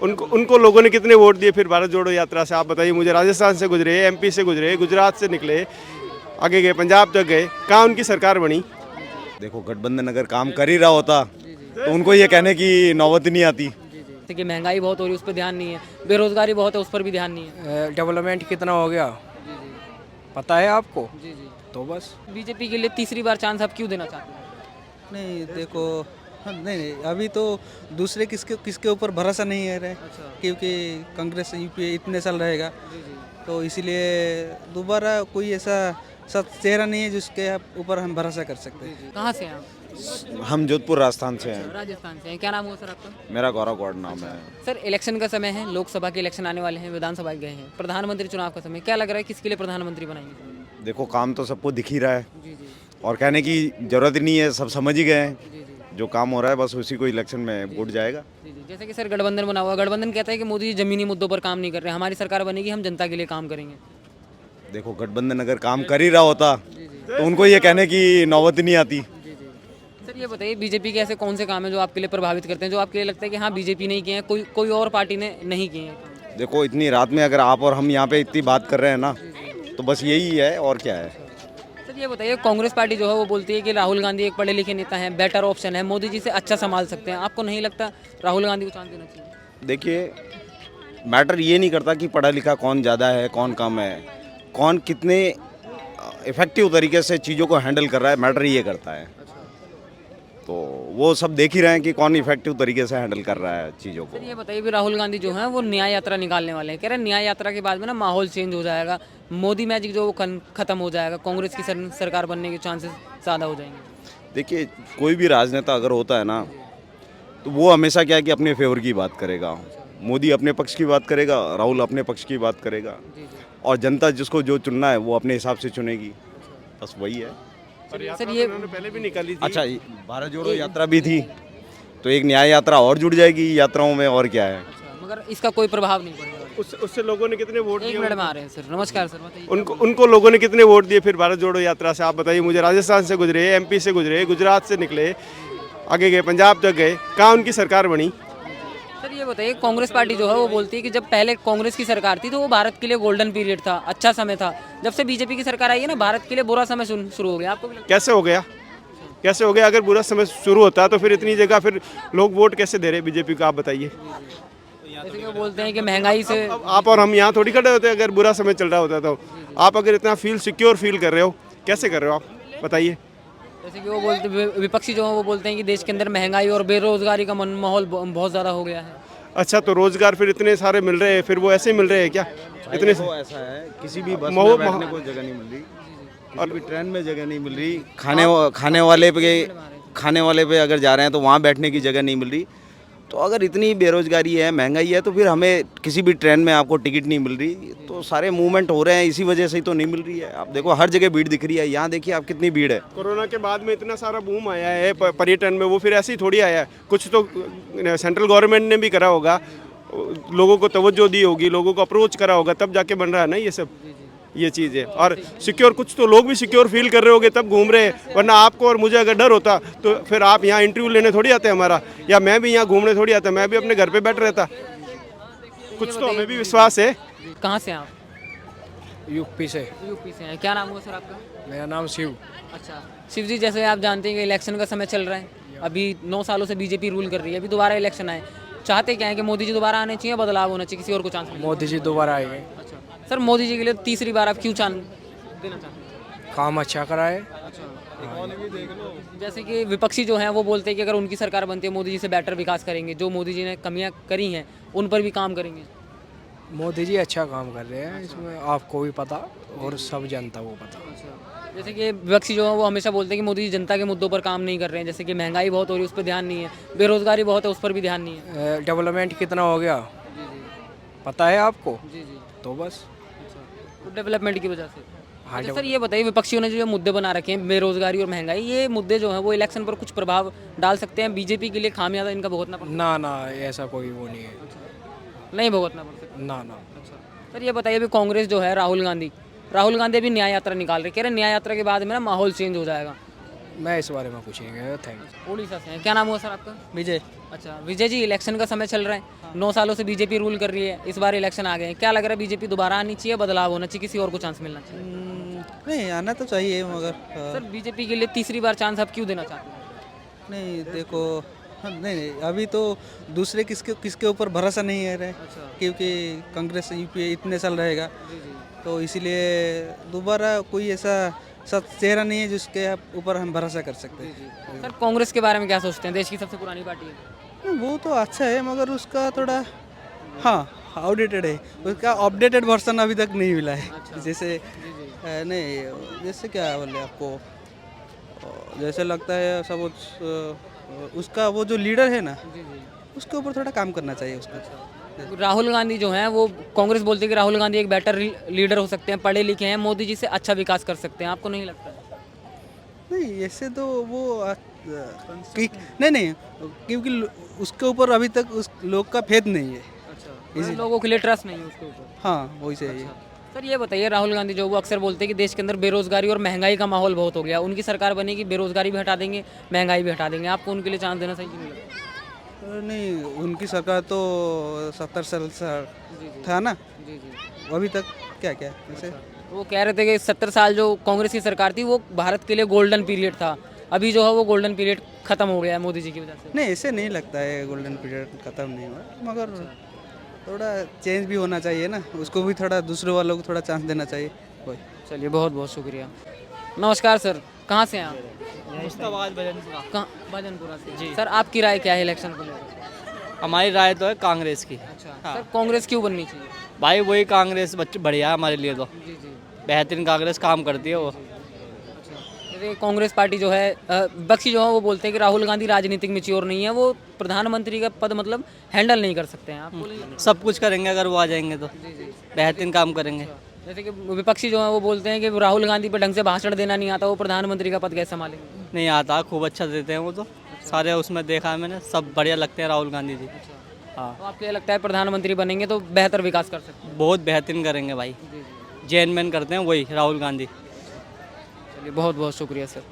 उनको उनको लोगों ने कितने वोट दिए फिर भारत जोड़ो यात्रा से? आप बताइए मुझे। राजस्थान से गुजरे, एमपी से गुजरे, गुजरात से निकले, आगे गए, पंजाब तक गए, कहाँ उनकी सरकार बनी? देखो, गठबंधन अगर काम कर ही रहा होता तो उनको ये कहने की नौबत ही नहीं आती। जैसे कि महंगाई बहुत हो रही है उस पर ध्यान नहीं है, बेरोजगारी बहुत है उस पर भी ध्यान नहीं है। डेवलपमेंट कितना हो गया पता है आपको? जी जी। तो बस बीजेपी के लिए तीसरी बार चांस आप क्यों देना चाहते हैं? नहीं देखो, नहीं नहीं, अभी तो दूसरे किसके किसके ऊपर भरोसा नहीं है रहे, क्योंकि कांग्रेस यूपीए इतने साल रहेगा, तो इसीलिए दोबारा कोई ऐसा सच चेहरा नहीं है जिसके ऊपर हम भरोसा कर सकते हैं। कहाँ से हैं आप? हम जोधपुर राजस्थान से हैं। राजस्थान से हैं। क्या नाम हुआ सर आपका? मेरा गौरव गौड़ नाम है। सर इलेक्शन का समय है, लोकसभा के इलेक्शन आने वाले हैं, विधानसभा गए हैं, प्रधानमंत्री चुनाव का समय, क्या लग रहा है किसके लिए प्रधानमंत्री बनाएंगे? देखो, काम तो सबको दिख ही रहा है जी जी और कहने की जरूरत ही नहीं है, सब समझ ही गए हैं। जी जी जो काम हो रहा है बस उसी को इलेक्शन में वोट जाएगा। जी जी। जैसे कि सर गठबंधन बना हुआ, गठबंधन कहता है कि मोदी जी जमीनी मुद्दों पर काम नहीं कर रहे, हमारी सरकार बनेगी, हम जनता के लिए काम करेंगे। देखो, गठबंधन अगर काम कर ही रहा होता तो उनको ये कहने की नौबत ही नहीं आती। जी जी। सर ये बताइए बीजेपी के ऐसे कौन से काम है जो आपके लिए प्रभावित करते हैं, जो आपके लिए लगता है कि हाँ बीजेपी नहीं किए हैं, कोई और पार्टी ने नहीं किए हैं? देखो, इतनी रात में अगर आप और हम यहाँ पे इतनी बात कर रहे हैं ना, तो बस यही है और क्या है। सर ये बताइए कांग्रेस पार्टी जो है वो बोलती है कि राहुल गांधी एक पढ़े लिखे नेता हैं, बेटर ऑप्शन है, मोदी जी से अच्छा संभाल सकते हैं, आपको नहीं लगता राहुल गांधी को चांस देना चाहिए? देखिए, मैटर ये नहीं करता कि पढ़ा लिखा कौन ज़्यादा है कौन कम है, कौन कितने इफेक्टिव तरीके से चीज़ों को हैंडल कर रहा है, मैटर ये करता है। तो वो सब देख ही रहे हैं कि कौन इफेक्टिव तरीके से हैंडल कर रहा है चीज़ों को। सर ये बताइए भी राहुल गांधी जो है वो न्याय यात्रा निकालने वाले हैं, कह रहे हैं न्याय यात्रा के बाद में ना माहौल चेंज हो जाएगा, मोदी मैजिक जो वो खत्म हो जाएगा, कांग्रेस की सरकार बनने के चांसेस ज़्यादा हो जाएंगे। देखिए, कोई भी राजनेता अगर होता है ना, तो वो हमेशा क्या है कि अपने फेवर की बात करेगा। मोदी अपने पक्ष की बात करेगा, राहुल अपने पक्ष की बात करेगा, और जनता जिसको जो चुनना है वो अपने हिसाब से चुनेगी, बस वही है। सर ये पहले भी निकाली थी। अच्छा, भारत जोड़ो यात्रा भी थी, तो एक न्याय यात्रा और जुड़ जाएगी यात्राओं में, और क्या है। मगर इसका कोई प्रभाव नहीं पड़ेगा। उससे लोगों ने कितने वोट एक दिए? मिनट में आ रहे हैं सर, नमस्कार सर, बताइए। उनको लोगों ने कितने वोट दिए फिर भारत जोड़ो यात्रा से? आप बताइए मुझे। राजस्थान से गुजरे, एमपी से गुजरे, गुजरात से निकले, आगे गए, पंजाब तक गए, कहाँ उनकी सरकार बनी? सर ये बताइए कांग्रेस पार्टी जो है वो बोलती है कि जब पहले कांग्रेस की सरकार थी तो वो भारत के लिए गोल्डन पीरियड था, अच्छा समय था, जब से बीजेपी की सरकार आई है ना भारत के लिए बुरा समय शुरू हो गया। आपको भी लगता कैसे हो गया? कैसे हो गया? अगर बुरा समय शुरू होता तो फिर इतनी जगह फिर लोग वोट कैसे दे रहे बीजेपी को? आप बताइए। है? जैसे कि वो बोलते हैं कि महंगाई से अब आप और हम यहाँ थोड़ी खड़े होते अगर बुरा समय चल रहा होता तो। आप अगर इतना सिक्योर फील कर रहे हो, कैसे कर रहे हो आप बताइए? जैसे कि वो बोलते विपक्षी जो है वो बोलते हैं कि देश के अंदर महंगाई और बेरोजगारी का माहौल बहुत ज़्यादा हो गया है। अच्छा, तो रोजगार फिर इतने सारे मिल रहे हैं, फिर वो ऐसे ही मिल रहे हैं क्या? इतने तो ऐसा है, किसी भी बस महो- में बैठने को जगह नहीं मिल रही, किसी भी ट्रेन में जगह नहीं मिल रही, खाने वाले पे अगर जा रहे हैं तो वहाँ बैठने की जगह नहीं मिल रही। तो अगर इतनी बेरोजगारी है, महंगाई है, तो फिर हमें किसी भी ट्रेन में आपको टिकट नहीं मिल रही, तो सारे मूवमेंट हो रहे हैं, इसी वजह से ही तो नहीं मिल रही है। आप देखो, हर जगह भीड़ दिख रही है, यहाँ देखिए आप कितनी भीड़ है। कोरोना के बाद में इतना सारा बूम आया है पर्यटन में, वो फिर ऐसे ही थोड़ी आया है। कुछ तो सेंट्रल गवर्नमेंट ने भी करा होगा, लोगों को तवज्जो दी होगी, लोगों को अप्रोच करा होगा, तब जाके बन रहा है ना ये सब, ये चीज़ है। और सिक्योर, कुछ तो लोग भी सिक्योर फील कर रहे होगे तब घूम रहे हैं, वरना आपको और मुझे अगर डर होता तो फिर आप यहाँ इंटरव्यू लेने थोड़ी आते हमारा, या मैं भी यहाँ घूमने थोड़ी आता, मैं भी अपने घर पे बैठ रहता। कुछ तो हमें भी विश्वास है। कहाँ से हैं आप? यूपी से। यूपी से हैं। क्या नाम हुआ सर आपका? मेरा नाम शिव। अच्छा शिव जी, जैसे आप जानते हैं कि इलेक्शन का समय चल रहा है, अभी 9 सालों से बीजेपी रूल कर रही है, अभी दोबारा इलेक्शन आए, चाहते क्या है कि मोदी जी दोबारा आने चाहिए, बदलाव होना चाहिए, किसी और को चांस मिले? मोदी जी दोबारा आएंगे। अच्छा सर, मोदी जी के लिए तीसरी बार आप क्यों चांस देना चाहते हैं? काम अच्छा कराए। जैसे कि विपक्षी जो हैं वो बोलते हैं कि अगर उनकी सरकार बनती है मोदी जी से बेटर विकास करेंगे, जो मोदी जी ने कमियां करी हैं उन पर भी काम करेंगे। मोदी जी अच्छा काम कर रहे हैं, इसमें आपको भी पता और सब जनता को पता। जैसे कि विपक्षी जो है वो हमेशा बोलते हैं कि मोदी जी जनता के मुद्दों पर काम नहीं कर रहे हैं, जैसे कि महंगाई बहुत हो रही है उस पर ध्यान नहीं है, बेरोजगारी बहुत है उस पर भी ध्यान नहीं है। डेवलपमेंट कितना हो गया पता है आपको? जी जी। तो बस तो डेवलपमेंट की वजह से। हाँ, अच्छा सर ये बताइए विपक्षियों ने जो ये मुद्दे बना रखे हैं बेरोजगारी और महंगाई, ये मुद्दे जो हैं वो इलेक्शन पर कुछ प्रभाव डाल सकते हैं? बीजेपी के लिए खामियाजा इनका भुगतना पड़ ना ना, ऐसा कोई वो नहीं है। नहीं भुगतना पड़ सकता? ना ना। सर ये बताइए अभी कांग्रेस जो है राहुल गांधी अभी न्याय यात्रा निकाल रहे, कह रहे हैं न्याय यात्रा के बाद में ना माहौल चेंज हो जाएगा। मैं इस बारे में कुछ नहीं कह थैंक उड़ीसा से हैं, क्या नाम हुआ सर आपका? विजय अच्छा विजय जी, इलेक्शन का समय चल रहा है, 9 सालों से बीजेपी रूल कर रही है, इस बार इलेक्शन आ गए हैं, क्या लग रहा है बीजेपी दोबारा आनी चाहिए, बदलाव होना चाहिए, किसी और को चांस मिलना चाहिए? नहीं आना तो चाहिए मगर सर बीजेपी के लिए तीसरी बार चांस आप क्यों देना चाहते हैं? नहीं देखो नहीं अभी तो दूसरे किसके किसके ऊपर भरोसा नहीं है रहे क्योंकि कांग्रेस यूपीए इतने साल रहेगा तो इसीलिए दोबारा कोई ऐसा सच चेहरा नहीं है जिसके ऊपर हम भरोसा कर सकते हैं। सर कांग्रेस के बारे में क्या सोचते हैं? देश की सबसे पुरानी पार्टी है। नहीं, वो तो अच्छा है मगर उसका थोड़ा हाँ आउटडेटेड है, उसका अपडेटेड वर्जन अभी तक नहीं मिला है। जैसे नहीं जैसे क्या बोले आपको जैसे लगता है सब उसका वो जो लीडर है ना उसके ऊपर थोड़ा काम करना चाहिए उसको। राहुल गांधी जो हैं वो कांग्रेस बोलती है कि राहुल गांधी एक बेटर लीडर हो सकते हैं, पढ़े लिखे हैं, मोदी जी से अच्छा विकास कर सकते हैं, आपको नहीं लगता? नहीं ऐसे तो वो नहीं क्योंकि उसके ऊपर अभी तक उस लोग का भेद नहीं है। अच्छा लोगों के लिए ट्रस्ट नहीं है उसके ऊपर। हाँ वही से है। सर ये बताइए, राहुल गांधी जो वो अक्सर बोलते हैं कि देश के अंदर बेरोजगारी और महंगाई का माहौल बहुत हो गया, उनकी सरकार बनेगी बेरोजगारी भी हटा देंगे, महंगाई भी हटा देंगे, आपको उनके लिए चांस देना सही नहीं लगता? नहीं उनकी सरकार तो 70 साल था ना, जी जी। अभी तक क्या क्या ऐसे वो कह रहे थे कि 70 साल जो कांग्रेस की सरकार थी वो भारत के लिए गोल्डन पीरियड था, अभी जो है वो गोल्डन पीरियड खत्म हो गया है मोदी जी की वजह से। नहीं ऐसे नहीं लगता है गोल्डन पीरियड खत्म नहीं हुआ मगर थोड़ा चेंज भी होना चाहिए ना, उसको भी थोड़ा दूसरे वालों को थोड़ा चांस देना चाहिए कोई। चलिए बहुत बहुत शुक्रिया। नमस्कार सर, कहाँ से हैं आप? मुस्ताबाद भजनपुरा। कहाँ? भजनपुरा से जी। सर आपकी राय क्या है इलेक्शन को लेकर? हमारी राय तो है कांग्रेस की। अच्छा सर कांग्रेस क्यों बननी चाहिए? भाई वही कांग्रेस बच्चे बढ़िया है हमारे लिए तो, जी जी। बेहतरीन कांग्रेस काम करती है वो। जैसे कांग्रेस पार्टी जो है बख्शी जो है वो बोलते हैं कि राहुल गांधी राजनीतिक मैच्योर नहीं है, वो प्रधानमंत्री का पद मतलब हैंडल नहीं कर सकते हैं, आप सब कुछ करेंगे अगर वो आ जाएंगे तो, बेहतरीन काम करेंगे। जैसे कि विपक्षी जो है वो बोलते हैं कि राहुल गांधी पर ढंग से भाषण देना नहीं आता, वो प्रधानमंत्री का पद कैसे संभालेंगे? नहीं आता, खूब अच्छा देते हैं वो तो, सारे उसमें देखा है मैंने, सब बढ़िया लगते हैं राहुल गांधी जी। हाँ तो आपको ये लगता है प्रधानमंत्री बनेंगे तो बेहतर विकास कर सकते हैं? बहुत बेहतरीन करेंगे भाई, जैन मैन करते हैं वही राहुल गांधी। चलिए बहुत बहुत शुक्रिया सर।